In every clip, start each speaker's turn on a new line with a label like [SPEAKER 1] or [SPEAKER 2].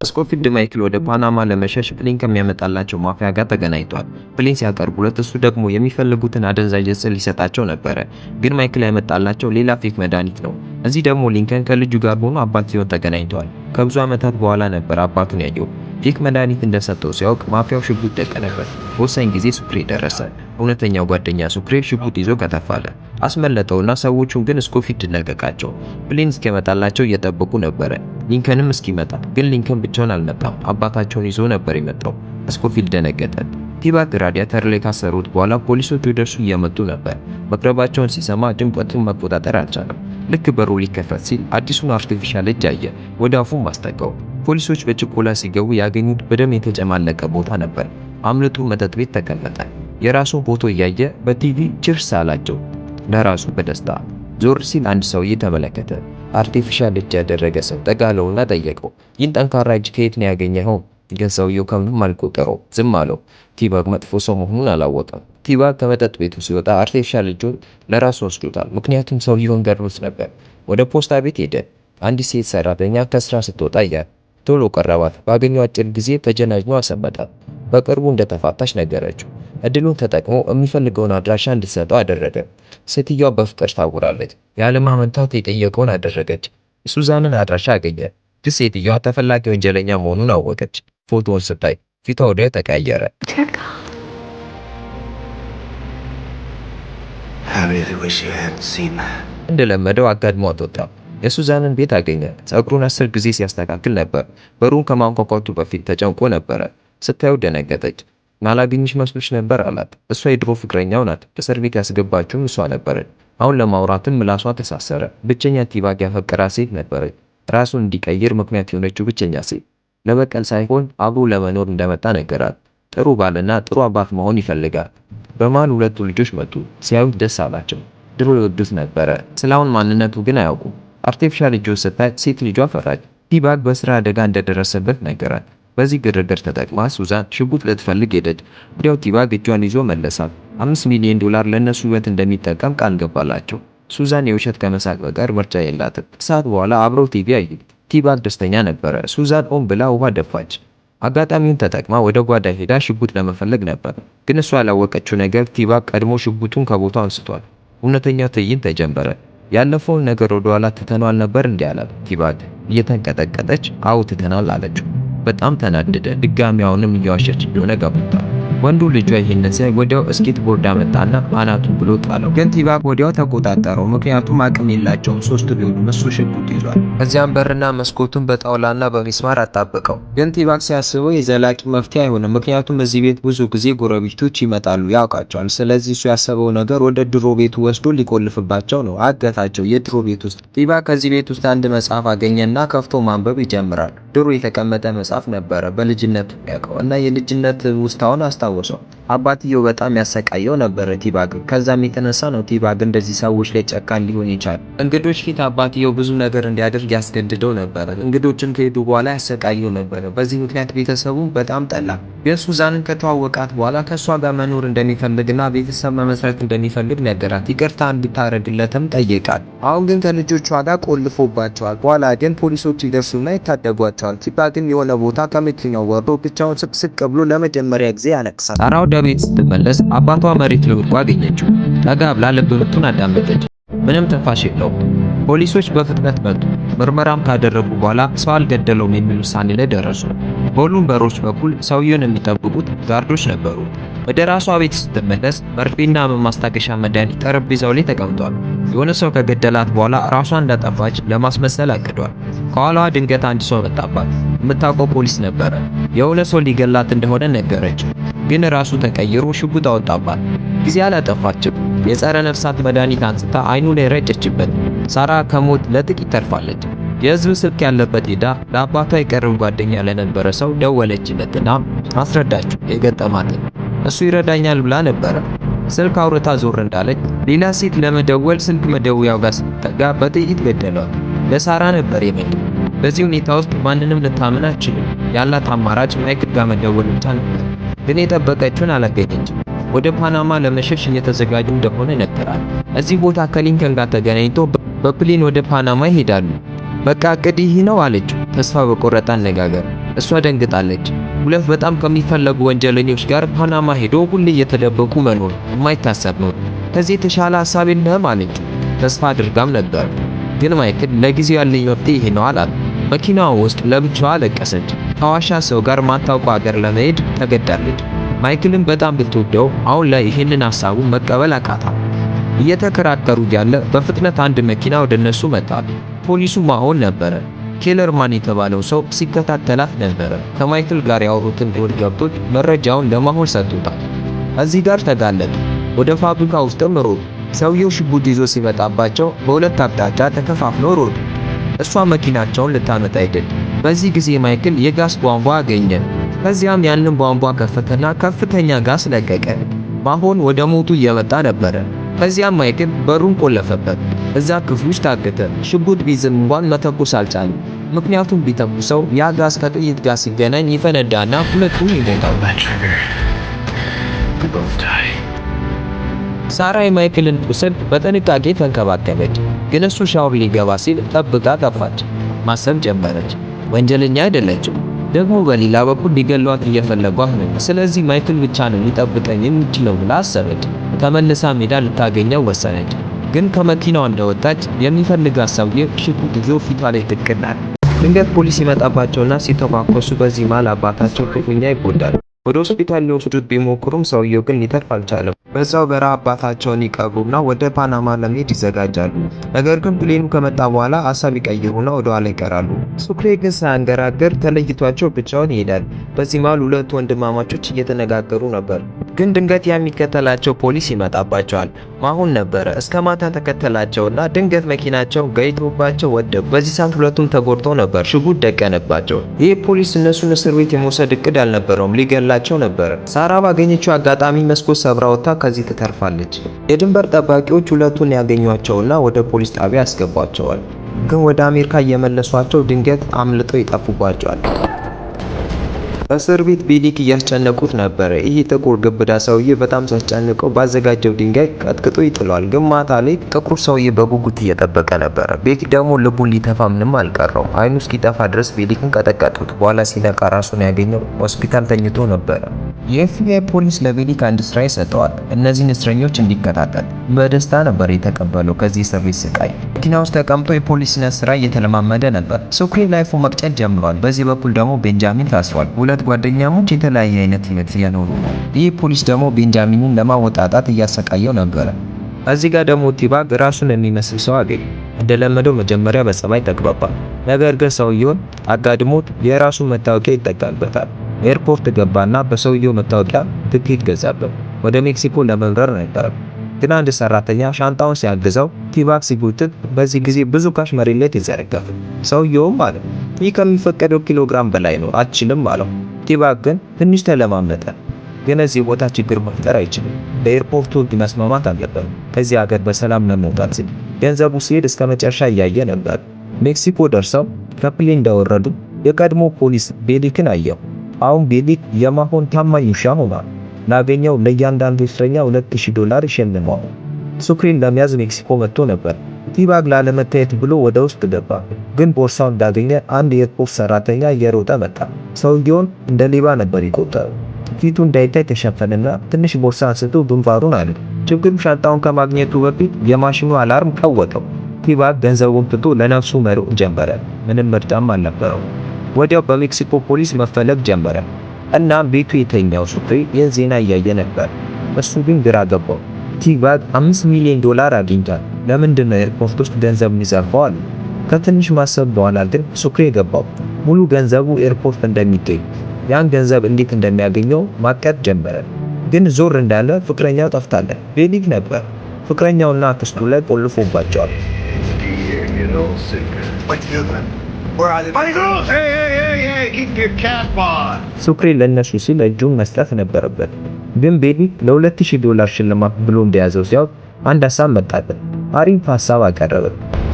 [SPEAKER 1] ስኮፊልድ ማይክል ወደ ፓናማ ለመሸሽ ፕሌን ከሚያመጣላቸው ማፊያ ጋር ተገናኝቷል። ፕሌን ሲያቀርቡለት እሱ ደግሞ የሚፈልጉትን አደንዛዥ ዕፅ ሊሰጣቸው ነበረ። ግን ማይክል ያመጣላቸው ሌላ ፌክ መድኃኒት ነው። እዚህ ደግሞ ሊንከን ከልጁ ጋር ሆኖ አባትየውን ተገናኝተዋል። ከብዙ ዓመታት በኋላ ነበር አባቱን ያየው። ፌክ መድኃኒት እንደሰጠው ሲያውቅ ማፊያው ሽጉጥ ደቀነበት። በወሳኝ ጊዜ ሱክሬ ደረሰ። እውነተኛው ጓደኛ ሱክሬ ሽጉጥ ይዞ ከተፋለ። አስመለጠውና ሰዎቹን ግን ስኮፊልድ ለቀቃቸው። ፕሌን እስኪመጣላቸው እየጠበቁ ነበረ። ሊንከንም እስኪመጣ ግን ሊንከን ብቻውን አልመጣም። አባታቸውን ይዞ ነበር የመጣው። ስኮፊልድ ደነገጠ። ቲባግ ራዲያተር ላይ ካሰሩት በኋላ ፖሊሶች ወደሱ እየመጡ ነበር። መቅረባቸውን ሲሰማ ጭንቀቱን መቆጣጠር አልቻለም። ልክ በሩ ሊከፈት ሲል አዲሱን አርቲፊሻል እጅ አየ። ወደ አፉም ማስጠጋው። ፖሊሶች በችኮላ ሲገቡ ያገኙት በደም የተጨማለቀ ቦታ ነበር። አምልጡ መጠጥ ቤት ተቀመጠ። የራሱን ፎቶ እያየ በቲቪ ቺርስ አላቸው ለራሱ በደስታ። ዞር ሲል አንድ ሰውዬ ተመለከተ። አርቲፊሻል እጅ ያደረገ ሰው ጠጋለውና ጠየቀው፣ ይህን ጠንካራ እጅ ከየት ነው ያገኘኸው? ግን ሰውየው ከምንም አልቆጠረው፣ ዝም አለው። ቲባግ መጥፎ ሰው መሆኑን አላወቀም። ቲባግ ከመጠጥ ቤቱ ሲወጣ አርቲፊሻል እጁን ለራሱ ወስዶታል፣ ምክንያቱም ሰውየውን ገድሎት ነበር። ወደ ፖስታ ቤት ሄደ። አንዲት ሴት ሰራተኛ ከስራ ስትወጣ እያለ ቶሎ ቀረባት። ባገኘው አጭር ጊዜ ተጀናጅኖ አሰመጣት። በቅርቡ እንደተፋታች ነገረችው። እድሉን ተጠቅሞ የሚፈልገውን አድራሻ እንድትሰጠው አደረገ። ሴትዮዋ በፍቅር ታውራለች። ያለማመንታት የጠየቀውን አደረገች። ሱዛንን አድራሻ አገኘ። ግን ሴትዮዋ ተፈላጊ ወንጀለኛ መሆኑን አወቀች። ፎቶውን ስታይ ፊቷ ወዲያው ተቀየረ። እንደለመደው አጋድሟት ወጣ። የሱዛንን ቤት አገኘ። ፀጉሩን 10 ጊዜ ሲያስተካክል ነበር። በሩን ከማንኳኳቱ በፊት ተጨንቆ ነበረ። ስታየው ደነገጠች። ማላገኝሽ መስሎሽ ነበር አላት። እሷ የድሮ ፍቅረኛው ናት። እስር ቤት ያስገባችው እሷ ነበረች። አሁን ለማውራትም ምላሷ ተሳሰረ። ብቸኛ ቲባግ ያፈቀራት ሴት ነበረች። ራሱን እንዲቀይር ምክንያት የሆነችው ብቸኛ ሴት። ለበቀል ሳይሆን አብሮ ለመኖር እንደመጣ ነገራት። ጥሩ ባልና ጥሩ አባት መሆን ይፈልጋል። በመሃል ሁለቱ ልጆች መጡ። ሲያዩት ደስ አላቸው። ድሮ ይወዱት ነበረ። ስለአሁን ማንነቱ ግን አያውቁም። አርቲፊሻል እጁን ስታይ ሴት ልጇ ፈራች። ቲባግ በስራ አደጋ እንደደረሰበት ነገራት። በዚህ ግርግር ተጠቅማ ሱዛን ሽጉጥ ልትፈልግ ሄደች። ወዲያው ቲባግ እጇን ይዞ መለሳት። $5 ሚሊዮን ለነሱ ህይወት እንደሚጠቀም ቃል ገባላቸው። ሱዛን የውሸት ከመሳቅ በቀር ምርጫ የላትም። ከሰዓት በኋላ አብረው ቲቪ አዩ። ቲባግ ደስተኛ ነበረ። ሱዛን ሆን ብላ ውሃ ደፋች። አጋጣሚውን ተጠቅማ ወደ ጓዳ ሄዳ ሽጉጥ ለመፈለግ ነበር። ግን እሷ ያላወቀችው ነገር ቲባግ ቀድሞ ሽጉጡን ከቦታው አንስቷል። እውነተኛው ትዕይንት ተጀመረ። ያለፈውን ነገር ወደ ኋላ ትተናል ነበር እንዲህ አላት። ቲባግ እየተንቀጠቀጠች አው ትተናል አለችው። በጣም ተናደደ። ድጋሚ አሁንም እየዋሸች እንደሆነ ገባው። ወንዱ ልጇ ይሄንን ሲያይ ወዲያው ስኬት ቦርድ አመጣና አናቱን ብሎ ጣለው። ግን ቲባግ ወዲያው ተቆጣጠረው፣ ምክንያቱም አቅም የላቸውም። ሶስት ቢሆኑ እሱ ሽጉጥ ይዟል። ከዚያም በርና መስኮቱን በጣውላና በሚስማር አጣበቀው። ግን ቲባግ ሲያስበው የዘላቂ መፍትሄ አይሆንም፣ ምክንያቱም እዚህ ቤት ብዙ ጊዜ ጎረቤቶች ይመጣሉ፣ ያውቃቸዋል። ስለዚህ እሱ ያሰበው ነገር ወደ ድሮ ቤቱ ወስዶ ሊቆልፍባቸው ነው። አገታቸው የድሮ ቤት ውስጥ። ቲባግ ከዚህ ቤት ውስጥ አንድ መጽሐፍ አገኘና ከፍቶ ማንበብ ይጀምራል። ድሮ የተቀመጠ መጽሐፍ ነበረ፣ በልጅነቱ ያውቀው እና የልጅነት ውስታውን አስታወሰው። አባትየው በጣም ያሰቃየው ነበር ቲባግ። ከዛም የተነሳ ነው ቲባግ እንደዚህ ሰዎች ላይ ጨካኝ ሊሆን ይቻላል። እንግዶች ፊት አባትየው ብዙ ነገር እንዲያደርግ ያስገድደው ነበር። እንግዶችን ከሄዱ በኋላ ያሰቃየው ነበር። በዚህ ምክንያት ቤተሰቡ በጣም ጠላ። ግን ሱዛንን ከተዋወቃት በኋላ ከሷ ጋር መኖር እንደሚፈልግና ቤተሰብ መመስረት እንደሚፈልግ ነገራት። ይቅርታ እንድታረግለትም ጠይቃል። አሁን ግን ከልጆቿ ጋር ቆልፎባቸዋል። በኋላ ግን ፖሊሶች ይደርሱና ይታደጓቸዋል። ቲባግን የሆነ ቦታ ከመኪናው ወርዶ ብቻውን ስቅስቅ ብሎ ለመጀመሪያ ጊዜ ያለቅሳል። ሳራ ወደ ቤት ስትመለስ አባቷ መሬት ላይ ወድቆ አገኘችው። ጠጋ ብላ ልብ ምቱን አዳመጠች። ምንም ትንፋሽ የለውም። ፖሊሶች በፍጥነት መጡ። ምርመራም ካደረጉ በኋላ ሰው አልገደለውም የሚል ውሳኔ ላይ ደረሱ። በሁሉም በሮች በኩል ሰውየውን የሚጠብቁት ጋርዶች ነበሩ። ወደ ራሷ ቤት ስትመለስ መርፌና ማስታገሻ መድኃኒት ጠረጴዛው ላይ ተቀምጧል። የሆነ ሰው ከገደላት በኋላ ራሷን እንዳጠፋች ለማስመሰል አቅዷል። ከኋላዋ ድንገት አንድ ሰው መጣባት። የምታውቀው ፖሊስ ነበረ። የሆነ ሰው ሊገላት እንደሆነ ነገረች። ግን ራሱ ተቀይሮ ሽጉጥ አወጣባት። ጊዜ አላጠፋችም። የጸረ ነፍሳት መድኃኒት አንስታ አይኑ ላይ ረጨችበት። ሳራ ከሞት ለጥቂት ተርፋለች። የህዝብ ስልክ ያለበት ሄዳ ለአባቷ የቀረበ ጓደኛ ለነበረ ሰው ደወለችለትና አስረዳችው የገጠማትን። እሱ ይረዳኛል ብላ ነበረ። ስልክ አውርታ ዞር እንዳለች ሌላ ሴት ለመደወል ስልክ መደወያው ጋር ስትጠጋ በጥይት ገደሏት። ለሳራ ነበር የመጣው። በዚህ ሁኔታ ውስጥ ማንንም ልታምን አትችልም። ያላት አማራጭ ማይክል ጋር መደወል ብቻ ነበር። ግን የጠበቀችውን አላገኘችም። ወደ ፓናማ ለመሸሽ እየተዘጋጁ እንደሆነ ነገራት። እዚህ ቦታ ከሊንከን ጋር ተገናኝቶ በፕሌን ወደ ፓናማ ይሄዳሉ። በቃ እቅድ ይህ ነው አለችው ተስፋ በቆረጠ አነጋገር። እሷ ደንግጣለች። ሁለት በጣም ከሚፈለጉ ወንጀለኞች ጋር ፓናማ ሄዶ ሁሌ እየተደበቁ መኖር የማይታሰብ ነው። ከዚህ የተሻለ ሀሳብ የለህም አለችው። ተስፋ አድርጋም ነበር። ግን ማይክል ለጊዜው ያለኝ መፍትሄ ይሄ ነው አላት። መኪናዋ ውስጥ ለብቻዋ አለቀሰች። ከዋሻ ሰው ጋር ማታውቀው ሀገር ለመሄድ ተገዳለች። ማይክልን በጣም ብትወደው አሁን ላይ ይህንን ሀሳቡን መቀበል አቃታት። እየተከራከሩ ያለ በፍጥነት አንድ መኪና ወደ እነሱ መጣ። ፖሊሱ ማሆን ነበረ። ኬለርማን የተባለው ሰው ሲከታተላት ነበረ። ከማይክል ጋር ያወሩትን ውል ገብቶት መረጃውን ለማሆን ሰጥቶታል። እዚህ ጋር ተጋለጡ። ወደ ፋብሪካ ውስጥም ሮጡ። ሰውየው ሽጉጥ ይዞ ሲመጣባቸው በሁለት አቅጣጫ ተከፋፍለው ሮጡ። እሷ መኪናቸውን ልታመጣ ሄደች። በዚህ ጊዜ ማይክል የጋስ ቧንቧ አገኘ። ከዚያም ያንን ቧንቧ ከፈተና ከፍተኛ ጋስ ለቀቀ። ማሆን ወደ ሞቱ እየመጣ ነበረ። ከዚያም ማይክል በሩን ቆለፈበት። እዛ ክፍል ውስጥ ታገተ። ሽጉጥ ቢዝም እንኳን መተኮስ አልቻለም። ምክንያቱም ቢተኩሰው ያ ጋስ ከጥይት ጋር ሲገናኝ ይፈነዳና ሁለቱም ይሞታሉ። ሳራ የማይክልን ቁስል በጥንቃቄ ተንከባከበች። ግን እሱ ሻወር ሊገባ ሲል ጠብቃ ጠፋች። ማሰብ ጀመረች። ወንጀለኛ አይደለችም። ደግሞ በሌላ በኩል ሊገሏት እየፈለጓት ነው። ስለዚህ ማይክል ብቻ ነው ሊጠብቀኝ የሚችለው ብላ አሰበች። ተመልሳ ሜዳ ልታገኘው ወሰነች። ግን ከመኪናዋ እንደወጣች የሚፈልጋት ሰውዬ ሽጉጥ ይዞ ፊቷ ላይ ትክናል። ድንገት ፖሊስ ይመጣባቸውና ሲተኳኮሱ በዚህ መሃል አባታቸው ክፉኛ ይጎዳል። ወደ ሆስፒታል ሊወስዱት ቢሞክሩም ሰውየው ግን ሊተርፍ አልቻለም። በዛው በረሃ አባታቸውን ይቀብሩና ወደ ፓናማ ለመሄድ ይዘጋጃሉ። ነገር ግን ፕሌኑ ከመጣ በኋላ ሀሳብ ይቀይሩና ወደ ኋላ ይቀራሉ። ሱክሬ ግን ሳያንገራገር ተለይቷቸው ብቻውን ይሄዳል። በዚህ መሃል ሁለቱ ወንድማማቾች እየተነጋገሩ ነበር። ግን ድንገት የሚከተላቸው ፖሊስ ይመጣባቸዋል። ማሆን ነበረ። እስከ ማታ ተከተላቸውና ድንገት መኪናቸው ገይቶባቸው ወደቁ። በዚህ ሰዓት ሁለቱም ተጎድተው ነበር። ሽጉጥ ደቀነባቸው። ይህ ፖሊስ እነሱን እስር ቤት የመውሰድ እቅድ አልነበረውም፣ ሊገላቸው ነበር። ሳራ ባገኘችው አጋጣሚ መስኮት ሰብራ ወጥታ ከዚህ ትተርፋለች። የድንበር ጠባቂዎች ሁለቱን ያገኟቸውና ወደ ፖሊስ ጣቢያ ያስገቧቸዋል። ግን ወደ አሜሪካ እየመለሷቸው ድንገት አምልጠው ይጠፉባቸዋል። በእስር ቤት ቤሊክ እያስጨነቁት ነበር። ይህ ጥቁር ግብዳ ሰውዬ በጣም ሲያስጨንቀው ባዘጋጀው ድንጋይ ቀጥቅጦ ይጥሏል። ግን ማታ ላይ ጥቁር ሰውዬ በጉጉት እየጠበቀ ነበር። ቤሊክ ደግሞ ልቡን ሊተፋ ምንም አልቀረው። አይኑ እስኪጠፋ ድረስ ቤሊክን ቀጠቀጡት። በኋላ ሲነቃ ራሱን ያገኘው ሆስፒታል ተኝቶ ነበር። የኤፍቢአይ ፖሊስ ለቤሊክ አንድ ስራ ይሰጠዋል። እነዚህን እስረኞች እንዲከታተል። በደስታ ነበር የተቀበለው። ከዚህ እስር ቤት ስቃይ መኪና ውስጥ ተቀምጦ የፖሊስነት ስራ እየተለማመደ ነበር። ሱክሪ ላይፉ መቅጨት ጀምሯል። በዚህ በኩል ደግሞ ቤንጃሚን ታስሯል። ሁለት ጓደኛሞች የተለያየ አይነት ህይወት እየኖሩ ነው። ይህ ፖሊስ ደግሞ ቤንጃሚንን ለማወጣጣት እያሰቃየው ነበር። እዚህ ጋር ደግሞ ቲባግ ራሱን የሚመስል ሰው አገኘ። እንደለመደው መጀመሪያ በጸባይ ተግባባ። ነገር ግን ሰውየውን አጋድሞት የራሱን መታወቂያ ይጠቀምበታል። ኤርፖርት ገባና በሰውየው መታወቂያ ትኬት ገዛበት። ወደ ሜክሲኮ ለመብረር ነበር። ግን አንድ ሰራተኛ ሻንጣውን ሲያግዘው ቲባግ ሲጎትት በዚህ ጊዜ ብዙ ካሽ መሬት ላይ ተዘረገፈ። ሰውየውም አለ ይህ ከሚፈቀደው ኪሎግራም በላይ ነው አልችልም አለው። ቲባግ ግን ትንሽ ተለማመጠ። ግን እዚህ ቦታ ችግር መፍጠር አይችልም። በኤርፖርቱ መስማማት አለበት። ከዚህ ሀገር በሰላም ለመውጣት ሲል ገንዘቡ ሲሄድ እስከ መጨረሻ እያየ ነበር። ሜክሲኮ ደርሰው ከፕሌን እንደወረዱ የቀድሞ ፖሊስ ቤሊክን አየው። አሁን ቤሊክ የማሆን ታማኝ ውሻ ሆኗል። ላገኘው ለእያንዳንዱ እስረኛ $2000 ይሸልመዋል። ሱክሪን ለመያዝ ሜክሲኮ መጥቶ ነበር። ቲባግ ላለመታየት ብሎ ወደ ውስጥ ገባ። ግን ቦርሳውን እንዳገኘ አንድ የኤርፖርት ሰራተኛ እየሮጠ መጣ። ሰውየውን እንደ ሌባ ነበር ይቆጠረው። ፊቱ እንዳይታይ ተሸፈነና ትንሽ ቦርሳ አንስቶ ግንባሩን አለ። ችግሩ ሻንጣውን ከማግኘቱ በፊት የማሽኑ አላርም ቀወጠው። ቲባግ ገንዘቡን ትቶ ለነፍሱ መሮጥ ጀመረ። ምንም ምርጫም አልነበረው። ወዲያው በሜክሲኮ ፖሊስ መፈለግ ጀመረ። እና ቤቱ የተኛው ሱክሪ ይህን ዜና እያየ ነበር። እሱ ግን ግራ ገባው። ቲባግ $5 ሚሊዮን አግኝቷል። ለምንድን ነው ኤርፖርት ውስጥ ገንዘብ የሚዘርፈው አለ። ከትንሽ ማሰብ በኋላ ግን ሱክሪ ገባው ሙሉ ገንዘቡ ኤርፖርት እንደሚገኝ። ያን ገንዘብ እንዴት እንደሚያገኘው ማቀድ ጀመረ። ግን ዞር እንዳለ ፍቅረኛው ጠፍታለች። ቤሊክ ነበር። ፍቅረኛውና አክስቱ ላይ ቆልፎባቸዋል። ሱክሪ ለነሱ ሲል እጁን መስጠት ነበረበት። ግን ቤሊክ $2000 ሽልማት ብሎ እንደያዘው ሲያውቅ አንድ ሀሳብ መጣበት። አሪፍ ሀሳብ አቀረበ።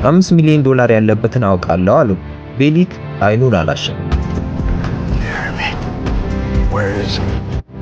[SPEAKER 1] $5 ሚሊዮን ያለበትን አውቃለሁ አሉ። ቤሊክ አይኑን አላሸም።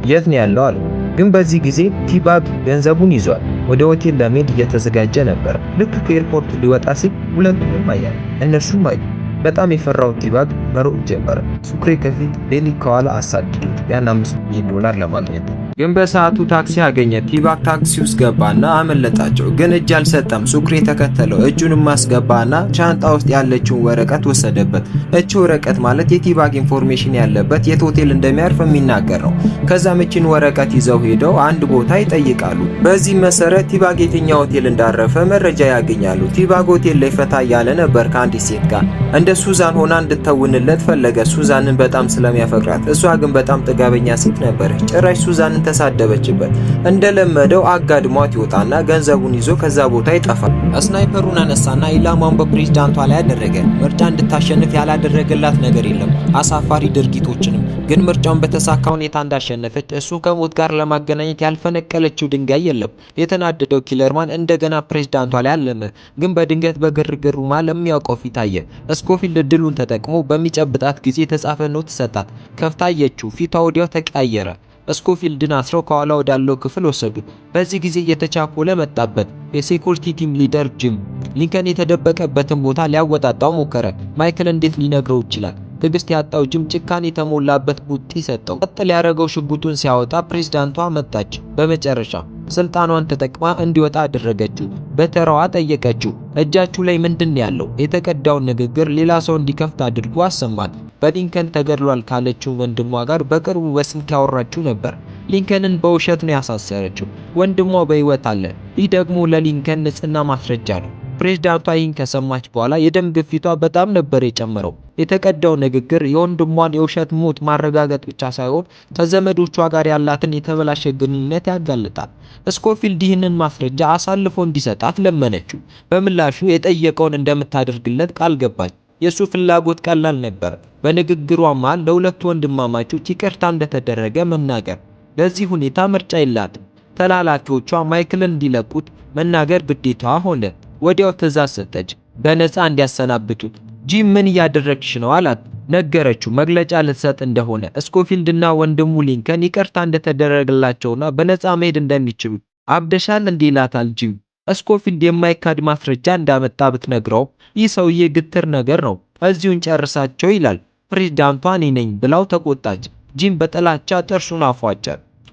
[SPEAKER 1] የት ነው ያለው አሉ። ግን በዚህ ጊዜ ቲባግ ገንዘቡን ይዟል። ወደ ሆቴል ለመሄድ እየተዘጋጀ ነበር። ልክ ከኤርፖርት ሊወጣ ሲል ሁለቱም አያል። እነሱም አዩ። በጣም የፈራው ቲባግ መሮጥ ጀመረ። ሱክሬ ከፊት፣ ሌሊ ከኋላ አሳደዱት ያን $5,000,000 ለማግኘት። ግን በሰዓቱ ታክሲ አገኘ። ቲባግ ታክሲ ውስጥ ገባና አመለጣቸው። ግን እጅ አልሰጠም። ሱክሬ ተከተለው። እጁንም ማስገባና ሻንጣ ውስጥ ያለችውን ወረቀት ወሰደበት። እቺ ወረቀት ማለት የቲባግ ኢንፎርሜሽን ያለበት የት ሆቴል እንደሚያርፍ የሚናገር ነው። ከዛም እቺን ወረቀት ይዘው ሄደው አንድ ቦታ ይጠይቃሉ። በዚህ መሰረት ቲባግ የትኛው ሆቴል እንዳረፈ መረጃ ያገኛሉ። ቲባግ ሆቴል ላይ ፈታ ያለ ነበር ከአንዲት ሴት ጋር። እንደ ሱዛን ሆና እንድትተውንለት ፈለገ። ሱዛንን በጣም ስለሚያፈቅራት። እሷ ግን በጣም ጥጋበኛ ሴት ነበረች። ጭራሽ ሱዛንን ተሳደበችበት። እንደለመደው አጋድሟት ይወጣና ገንዘቡን ይዞ ከዛ ቦታ ይጠፋል። ስናይፐሩን አነሳና ኢላማውን በፕሬዝዳንቷ ላይ አደረገ። ምርጫ እንድታሸንፍ ያላደረገላት ነገር የለም፣ አሳፋሪ ድርጊቶችንም። ግን ምርጫውን በተሳካ ሁኔታ እንዳሸነፈች እሱ ከሞት ጋር ለማገናኘት ያልፈነቀለችው ድንጋይ የለም። የተናደደው ኪለርማን እንደገና ፕሬዝዳንቷ ላይ አለመ። ግን በድንገት በግርግሩ መሃል የሚያውቀው ፊት አየ። ስኮፊልድ እድሉን ተጠቅሞ በሚጨብጣት ጊዜ የተጻፈ ኖት ሰጣት። ከፍታ አየችው። ፊቷ ወዲያው ተቀያየረ። ስኮፊልድን አስረው ከኋላ ወዳለው ክፍል ወሰዱት። በዚህ ጊዜ እየተቻኮለ መጣበት። የሴኩሪቲ ቲም ሊደር ጂም ሊንከን የተደበቀበትን ቦታ ሊያወጣጣው ሞከረ። ማይክል እንዴት ሊነግረው ይችላል? ትዕግስት ያጣው ጂም ጭካኔ የተሞላበት ቡጢ ሰጠው። ቀጥል ያደረገው ሽጉጡን ሲያወጣ ፕሬዝዳንቷ መጣች። በመጨረሻ ስልጣኗን ተጠቅማ እንዲወጣ አደረገችው። በተራዋ ጠየቀችው፣ እጃችሁ ላይ ምንድን ያለው? የተቀዳውን ንግግር ሌላ ሰው እንዲከፍት አድርጎ አሰማት። በሊንከን ተገድሏል ካለችው ወንድሟ ጋር በቅርቡ በስልክ ያወራችው ነበር። ሊንከንን በውሸት ነው ያሳሰረችው። ወንድሟ በህይወት አለ። ይህ ደግሞ ለሊንከን ንጽህና ማስረጃ ነው። ፕሬዝዳንቷ ይህን ከሰማች በኋላ የደም ግፊቷ በጣም ነበር የጨመረው። የተቀዳው ንግግር የወንድሟን የውሸት ሞት ማረጋገጥ ብቻ ሳይሆን ከዘመዶቿ ጋር ያላትን የተበላሸ ግንኙነት ያጋልጣል። ስኮፊልድ ይህንን ማስረጃ አሳልፎ እንዲሰጣት ለመነችው። በምላሹ የጠየቀውን እንደምታደርግለት ቃል ገባች። የሱ ፍላጎት ቀላል ነበር። በንግግሯ መሃል ለሁለቱ ወንድማማቾች ይቅርታ እንደተደረገ መናገር። በዚህ ሁኔታ ምርጫ የላትም። ተላላኪዎቿ ማይክልን እንዲለቁት መናገር ግዴታዋ ሆነ። ወዲያው ትዕዛዝ ሰጠች፣ በነፃ እንዲያሰናብቱት። ጂም ምን እያደረግሽ ነው አላት። ነገረችው መግለጫ ልትሰጥ እንደሆነ። ስኮፊልድና ወንድሙ ሊንከን ይቅርታ እንደተደረገላቸውና በነፃ መሄድ እንደሚችሉ። አብደሻል እንዲህ ይላታል ጂም። ስኮፊልድ የማይካድ ማስረጃ እንዳመጣ ብትነግረው ይህ ሰውዬ ግትር ነገር ነው፣ እዚሁን ጨርሳቸው ይላል። ፕሬዝዳንቷ እኔ ነኝ ብላው ተቆጣች። ጂም በጥላቻ ጥርሱን አፏጨ።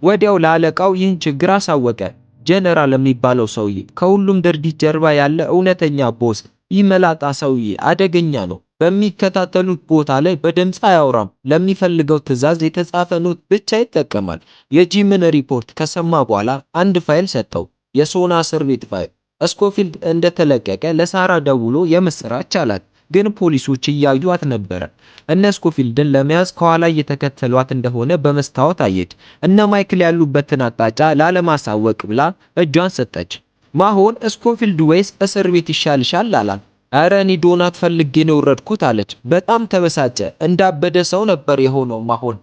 [SPEAKER 1] ወዲያው ለአለቃው ይህን ችግር አሳወቀ። ጀነራል የሚባለው ሰውዬ ከሁሉም ድርጊት ጀርባ ያለ እውነተኛ ቦስ። ይህ መላጣ ሰውዬ አደገኛ ነው። በሚከታተሉት ቦታ ላይ በድምፅ አያወራም። ለሚፈልገው ትዕዛዝ የተጻፈ ኖት ብቻ ይጠቀማል። የጂምን ሪፖርት ከሰማ በኋላ አንድ ፋይል ሰጠው፣ የሶና እስር ቤት ፋይል። ስኮፊልድ እንደተለቀቀ ለሳራ ደውሎ የምስራች አላት። ግን ፖሊሶች እያዩት ነበረ። እነ ስኮፊልድን ለመያዝ ከኋላ እየተከተሏት እንደሆነ በመስታወት አየች። እነ ማይክል ያሉበትን አቅጣጫ ላለማሳወቅ ብላ እጇን ሰጠች። ማሆን ስኮፊልድ ወይስ እስር ቤት ይሻልሻል አላት። አረ እኔ ዶናት ፈልጌ ነው ወረድኩት አለች። በጣም ተበሳጨ። እንዳበደ ሰው ነበር የሆነው ማሆን።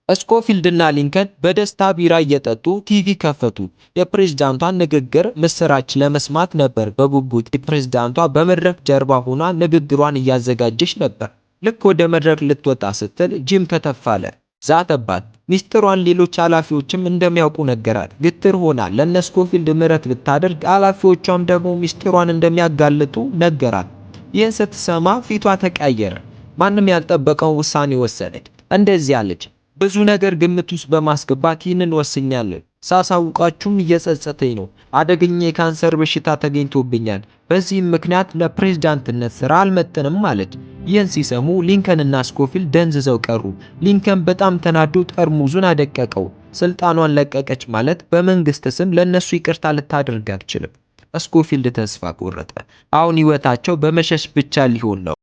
[SPEAKER 1] ስኮፊልድና ሊንከን በደስታ ቢራ እየጠጡ ቲቪ ከፈቱ። የፕሬዝዳንቷን ንግግር ምስራች ለመስማት ነበር በጉጉት። የፕሬዝዳንቷ በመድረክ ጀርባ ሆና ንግግሯን እያዘጋጀች ነበር። ልክ ወደ መድረክ ልትወጣ ስትል ጂም ከተፋለ፣ ዛተባት። ሚስጥሯን ሌሎች ኃላፊዎችም እንደሚያውቁ ነገራት። ግትር ሆና ለነ ስኮፊልድ ምህረት ብታደርግ ኃላፊዎቿም ደግሞ ሚስጥሯን እንደሚያጋልጡ ነገራት። ይህን ስትሰማ ፊቷ ተቀየረ። ማንም ያልጠበቀው ውሳኔ ወሰነች። እንደዚህ አለች፣ ብዙ ነገር ግምት ውስጥ በማስገባት ይህንን ወስኛለሁ። ሳሳውቃችሁም እየጸጸተኝ ነው። አደገኛ የካንሰር በሽታ ተገኝቶብኛል። በዚህም ምክንያት ለፕሬዝዳንትነት ስራ አልመጥንም አለች። ይህን ሲሰሙ ሊንከንና ስኮፊልድ ደንዝዘው ቀሩ። ሊንከን በጣም ተናዶ ጠርሙዙን አደቀቀው። ስልጣኗን ለቀቀች ማለት በመንግስት ስም ለነሱ ይቅርታ ልታደርግ አትችልም። ስኮፊልድ ተስፋ ቆረጠ። አሁን ህይወታቸው በመሸሽ ብቻ ሊሆን ነው።